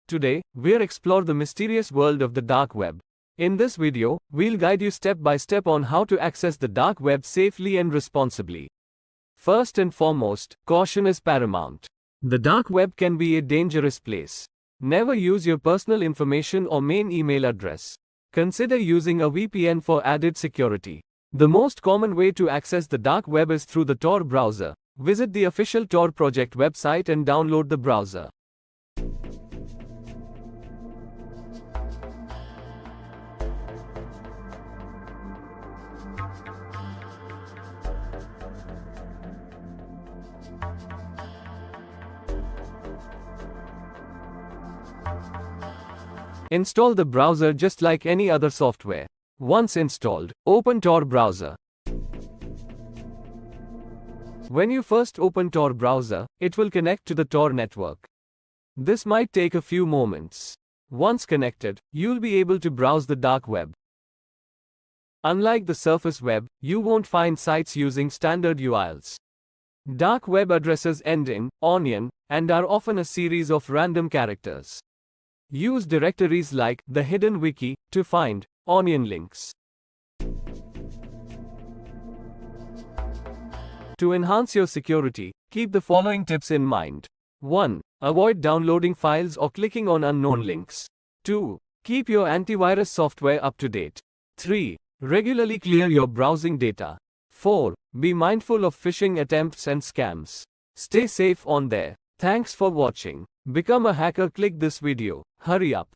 Today, we'll explore the mysterious world of the dark web. In this video, we'll guide you step by step on how to access the dark web safely and responsibly. First and foremost, caution is paramount. The dark web can be a dangerous place. Never use your personal information or main email address. Consider using a VPN for added security. The most common way to access the dark web is through the Tor browser. Visit the official Tor project website and download the browser. Install the browser just like any other software. Once installed, open Tor browser. When you first open Tor browser, it will connect to the Tor network. This might take a few moments. Once connected, you'll be able to browse the dark web. Unlike the surface web, you won't find sites using standard URLs. Dark web addresses end in onion and are often a series of random characters. Use directories like the hidden wiki to find onion links. To enhance your security, keep the following tips in mind. 1. Avoid downloading files or clicking on unknown links. 2. Keep your antivirus software up to date. 3. Regularly clear your browsing data. 4. Be mindful of phishing attempts and scams. Stay safe on there. Thanks for watching. Become a hacker. Click this video. Hurry up.